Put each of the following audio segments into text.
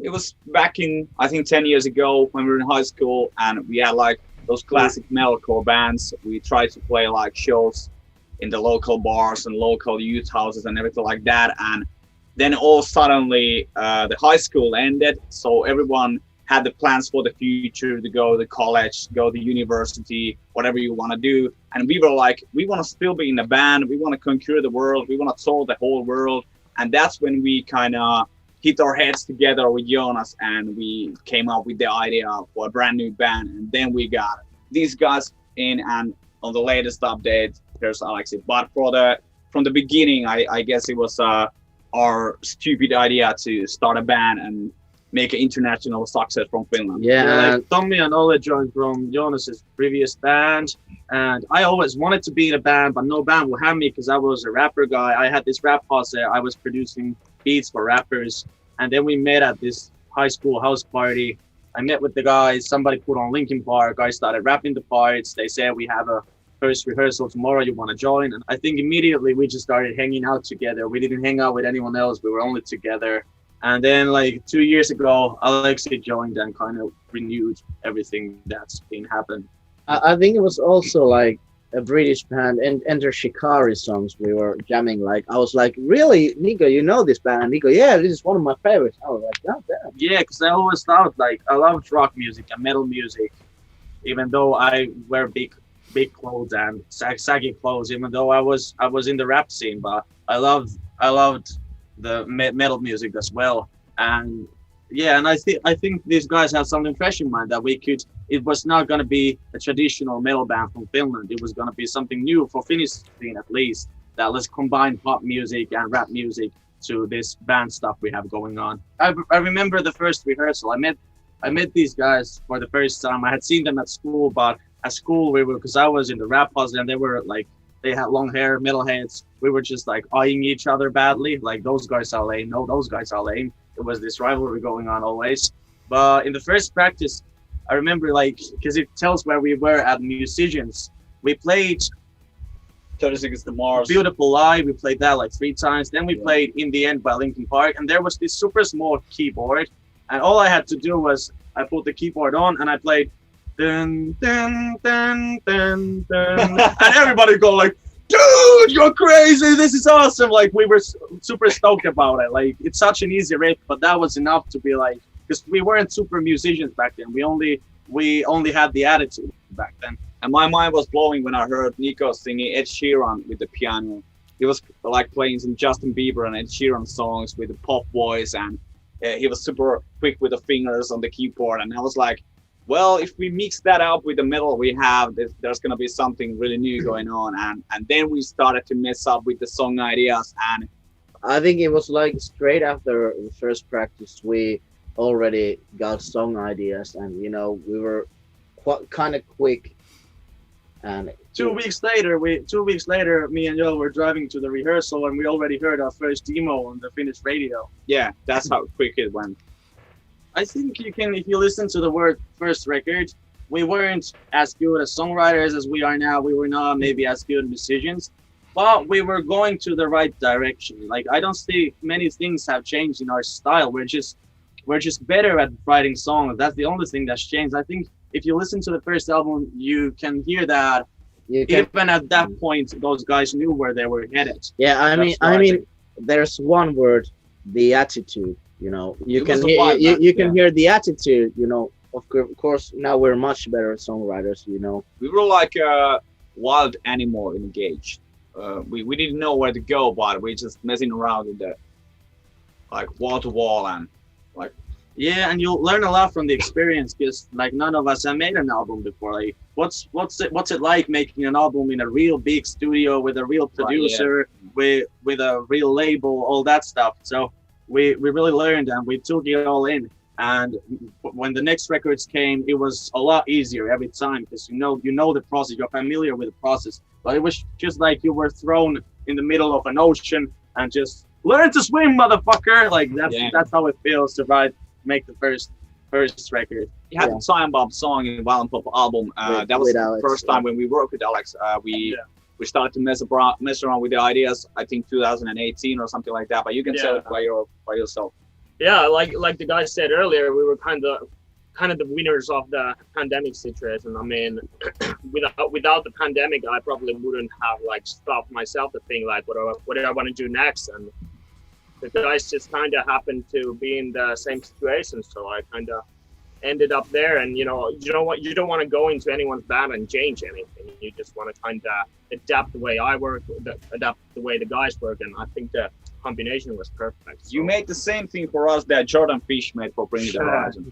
It was back in, I think, 10 years ago when we were in high school, and we had like those classic metalcore bands. We tried to play like shows in the local bars and local youth houses and everything like that. And then all suddenly the high school ended, so everyone had the plans for the future to go to college, go to university, whatever you want to do. And we were like, we want to still be in a band. We want to conquer the world. We want to tour the whole world. And that's when we kind of hit our heads together with Jonas, and we came up with the idea for a brand new band. And then we got these guys in, and on the latest update, there's Alexi. But from the beginning, I guess it was our stupid idea to start a band and make an international success from Finland. Yeah, like Tommy and Ole joined from Jonas's previous band, and I always wanted to be in a band, but no band would have me because I was a rapper guy. I had this rap posse. I was producing beats for rappers, and then we met at this high school house party. I met with the guys. Somebody put on Linkin Park. I started rapping the parts. They said we have a first rehearsal tomorrow. You want to join? And I think immediately we just started hanging out together. We didn't hang out with anyone else. We were only together. And then like 2 years ago, Alexi joined and kind of renewed everything that's been happened. I think it was also like a British band and Enter Shikari songs we were jamming. Like I was like, really, Nico, you know this band? And Nico, yeah, this is one of my favorites. I was like, God damn. Yeah, because I always thought like I loved rock music and metal music, even though I wear big clothes and saggy clothes. Even though I was in the rap scene, but I loved the metal music as well. And yeah, and I think these guys have something fresh in mind that we could. It was not going to be a traditional metal band from Finland. It was going to be something new for Finnish scene at least. That let's combine pop music and rap music to this band stuff we have going on. I remember the first rehearsal. I met these guys for the first time. I had seen them at school, but at school we were, because I was in the rap puzzle and they were like, they had long hair, metalheads. We were just like eyeing each other badly. Like, those guys are lame. No, those guys are lame. It was this rivalry going on always. But in the first practice, I remember like, because it tells where we were at musicians. We played 36 to Mars. Beautiful Lie. We played that like 3 times. Then we played In the End by Linkin Park. And there was this super small keyboard. And all I had to do was I put the keyboard on and I played dun, dun, dun, dun, dun. And everybody go like, dude, you're crazy. This is awesome. Like, we were super stoked about it. Like, it's such an easy riff, but that was enough to be like, because we weren't super musicians back then. We only had the attitude back then. And my mind was blowing when I heard Nico singing Ed Sheeran with the piano. He was like playing some Justin Bieber and Ed Sheeran songs with a pop voice, and he was super quick with the fingers on the keyboard. And I was like, well, if we mix that up with the metal we have, there's going to be something really new going on. And then we started to mess up with the song ideas. And I think it was like straight after the first practice, we already got song ideas, and you know, we were kind of quick. And 2 weeks later, me and Joel were driving to the rehearsal, and we already heard our first demo on the Finnish radio. yeah, that's how quick it went. I think you can, if you listen to the first record, we weren't as good as songwriters as we are now. We were not maybe as good musicians, but we were going to the right direction. Like, I don't see many things have changed in our style. We're just better at writing songs. That's the only thing that's changed. I think if you listen to the first album, you can hear that even at that point, those guys knew where they were headed. Yeah, I mean, there's one word, the attitude. You know, you can hear the attitude. You know, of course, now we're much better songwriters. You know, we were like a wild animal in a cage. We didn't know where to go, but we just messing around with the like wall to wall and like. Yeah, and you'll learn a lot from the experience, because like none of us have made an album before. Like, what's it like making an album in a real big studio with a real producer, with a real label, all that stuff. So we really learned and we took it all in. And when the next records came, it was a lot easier every time, because you know the process, you're familiar with the process. But it was just like you were thrown in the middle of an ocean and just learn to swim, motherfucker. Like that's how it feels to make the first record. You had the Time Bomb song in the Violent Pop album. That was the first time when we worked with Alex. We started to mess around with the ideas. I think 2018 or something like that. But you can tell it by yourself. yeah, like the guy said earlier, we were kind of the winners of the pandemic situation. I mean, without the pandemic, I probably wouldn't have like stopped myself to think like what do I want to do next, and the guys just kind of happened to be in the same situation, so I kind of ended up there. And you know what, you don't want to go into anyone's band and change anything. You just want to kind of adapt the way I work, adapt the way the guys work, and I think the combination was perfect. So. You made the same thing for us that Jordan Fish made for Bring the Horizon.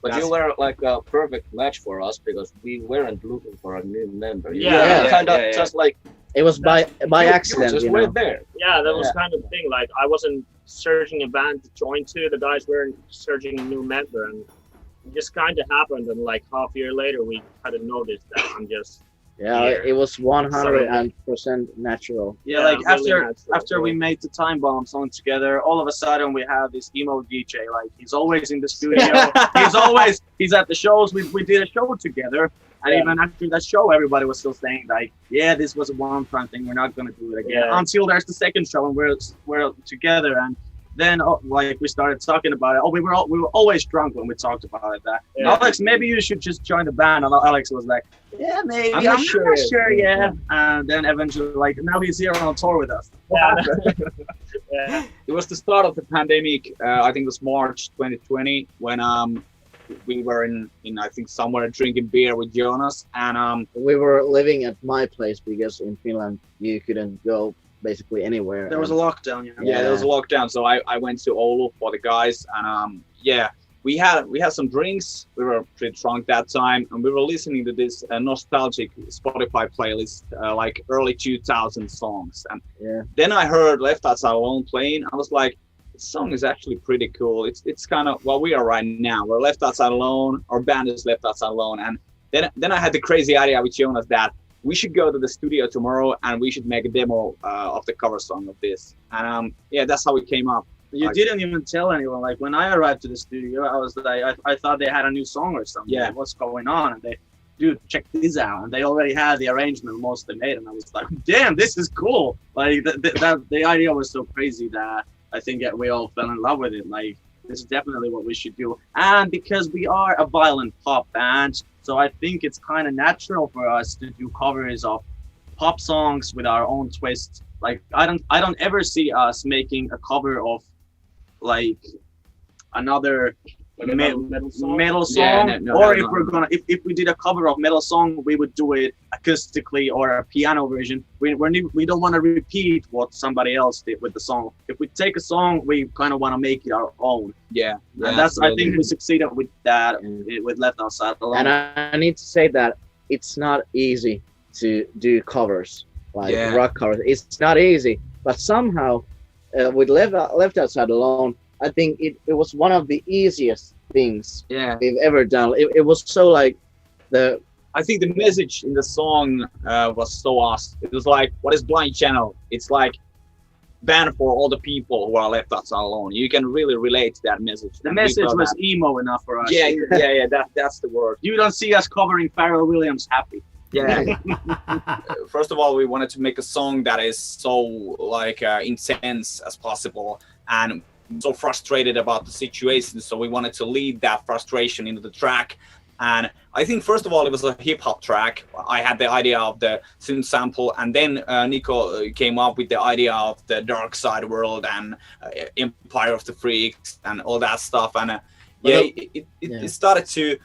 But you were like a perfect match for us because we weren't looking for a new member. Yeah. Kind of just like It was by accident, you just you were know. there. Yeah, that was kind of the thing. Like, I wasn't searching a band to join to. The guys weren't searching a new member, and it just kind of happened. And like half a year later, we kind of noticed that I'm just It was 100% natural. Yeah, like really after we made the Time Bomb song together, all of a sudden we have this emo DJ. Like he's always in the studio. he's at the shows. We did a show together, and even after that show, everybody was still saying like, yeah, this was a one-time thing. We're not gonna do it again until there's the second show and we're together. And then like we started talking about it. We were always drunk when we talked about it. Alex, maybe you should just join the band. And Alex was like, yeah, maybe. I'm not sure. Yeah. And then eventually, like now he's here on tour with us. Yeah. It was the start of the pandemic. I think it was March 2020 when we were in I think somewhere drinking beer with Jonas, and We were living at my place because in Finland you couldn't go basically anywhere. There was a lockdown. yeah, there was a lockdown, so I went to Oulu for the guys, and we had some drinks. We were pretty drunk that time, and we were listening to this nostalgic Spotify playlist, like early 2000 songs. And then I heard Left Outside Alone playing. I was like, this song is actually pretty cool. It's kind of what we are right now. We're left outside alone. Our band is left outside alone. And then I had the crazy idea with Jonas that we should go to the studio tomorrow and we should make a demo of the cover song of this. And that's how it came up. You didn't even tell anyone. Like when I arrived to the studio, I was like, I thought they had a new song or something. Yeah. Like, what's going on? And they, dude, check this out. And they already had the arrangement mostly made. And I was like, damn, this is cool. Like the idea was so crazy that I think that we all fell in love with it. Like this is definitely what we should do. And because we are a violent pop band, so I think it's kind of natural for us to do covers of pop songs with our own twist. Like I don't ever see us making a cover of like another metal song. If we did a cover of metal song, we would do it acoustically or a piano version. We don't want to repeat what somebody else did with the song. If we take a song, we kind of want to make it our own. Yeah, and that's I think we succeeded with that with Left Outside Alone. And I need to say that it's not easy to do covers, like rock covers. It's not easy, but somehow with Left Outside Alone, I think it was one of the easiest things we've ever done. It was so like I think the message in the song was so awesome. It was like, what is Blind Channel? It's like band for all the people who are left outside alone. You can really relate to that message. The message was emo enough for us. Yeah, that's the word. You don't see us covering Pharrell Williams happy. Yeah. First of all, we wanted to make a song that is so like intense as possible and so frustrated about the situation. So we wanted to lead that frustration into the track. And I think first of all, it was a hip hop track. I had the idea of the synth sample, and then Nico came up with the idea of the dark side world and Empire of the Freaks and all that stuff. And it started to.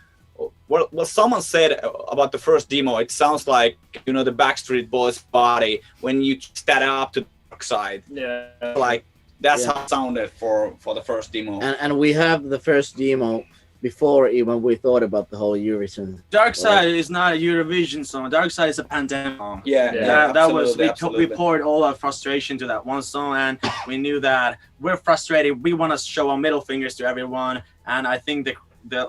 Well, someone said about the first demo, it sounds like, the Backstreet Boys body when you start up to the dark side. Yeah. Like that's how it sounded for the first demo. And we have the first demo before even we thought about the whole Eurovision. Dark Side is not a Eurovision song. Dark Side is a pandemic song. We poured all our frustration to that one song, and we knew that we're frustrated. We want to show our middle fingers to everyone, and I think the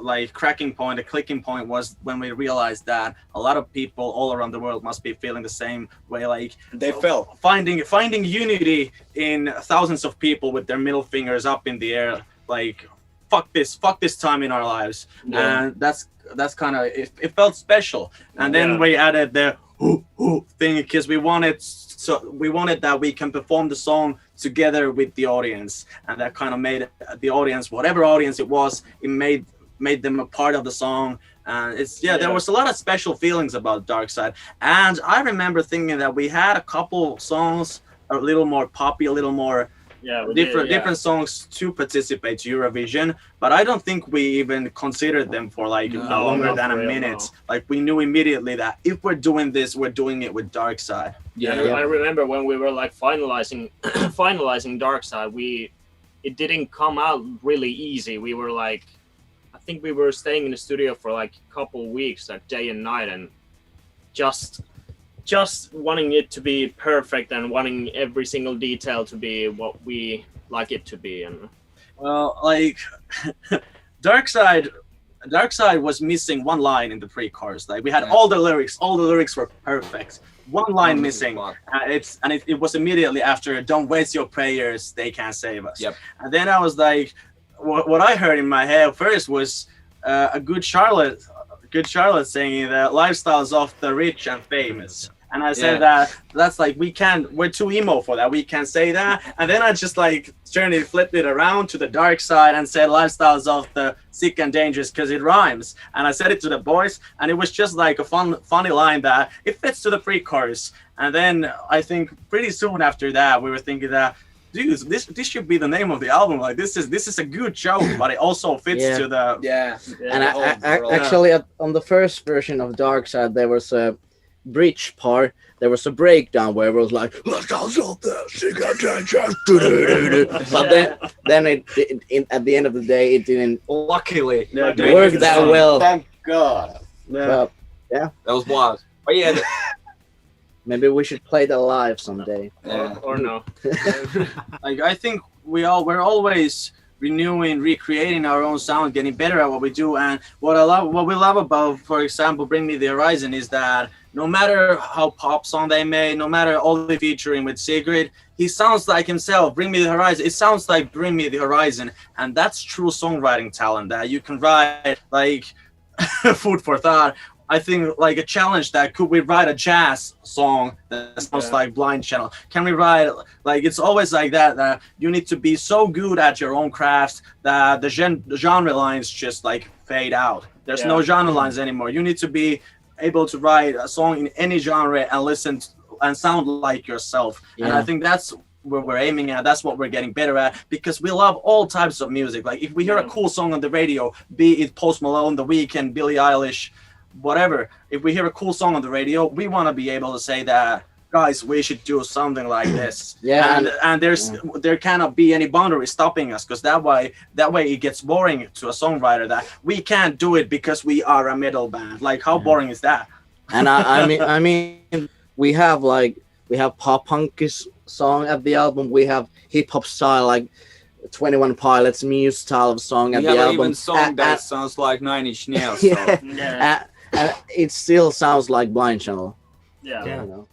like cracking point, the clicking point was when we realized that a lot of people all around the world must be feeling the same way. Like they felt finding unity in thousands of people with their middle fingers up in the air, like fuck this time in our lives. And that's kind of it felt special. And then we added the thing because we wanted that we can perform the song together with the audience, and that kind of made the audience, whatever audience it was, it made them a part of the song. And there was a lot of special feelings about Dark Side. And I remember thinking that we had a couple songs a little more poppy, a little more different songs to participate to Eurovision, but I don't think we even considered them for like longer than a minute. No. Like we knew immediately that if we're doing this, we're doing it with Dark Side. I remember when we were like finalizing Dark Side, it didn't come out really easy. We were like, I think we were staying in the studio for like a couple weeks, like day and night, and just wanting it to be perfect and wanting every single detail to be what we like it to be. And well, like Dark Side was missing one line in the pre-chorus. Like we had all the lyrics were perfect. One line missing, it was immediately after "Don't waste your prayers, they can't save us." Yep. And then I was like, what I heard in my head first was a good Charlotte saying that lifestyles of the rich and famous. And I said that's like, we're too emo for that. We can't say that. And then I just like flipped it around to the Dark Side and said lifestyles of the sick and dangerous because it rhymes. And I said it to the boys, and it was just like a funny line that it fits to the pre-chorus. And then I think pretty soon after that, we were thinking that, dude, this should be the name of the album. Like this is a good joke, but it also fits to the And actually, on the first version of Dark Side, there was a bridge part. There was a breakdown where it was like, but then it at the end of the day, it didn't luckily work that well. Thank God. But, that was wild. But yeah. Maybe we should play that live someday. Or no. Like I think we're always renewing, recreating our own sound, getting better at what we do. And what we love about, for example, Bring Me the Horizon is that no matter how pop song they made, no matter all the featuring with Sigrid, he sounds like himself. Bring Me the Horizon. It sounds like Bring Me the Horizon, and that's true songwriting talent. That you can write like food for thought. I think like a challenge that could we write a jazz song that sounds like Blind Channel? Can we write like it's always like that you need to be so good at your own craft that the genre lines just like fade out. There's no genre lines anymore. You need to be able to write a song in any genre and listen and sound like yourself. And I think that's where we're aiming at. That's what we're getting better at, because we love all types of music. Like if we hear a cool song on the radio, be it Post Malone, The Weeknd, Billie Eilish, whatever, if we hear a cool song on the radio, we want to be able to say that, guys, we should do something like this. And there cannot be any boundary stopping us, because that way it gets boring to a songwriter that we can't do it because we are a metal band. Like how boring is that? And I mean we have pop punk song at the album, we have hip hop style like 21 Pilots, Muse style of song at the album. Even song that sounds like Nine Inch Nails. And it still sounds like Blind Channel. Yeah. You know?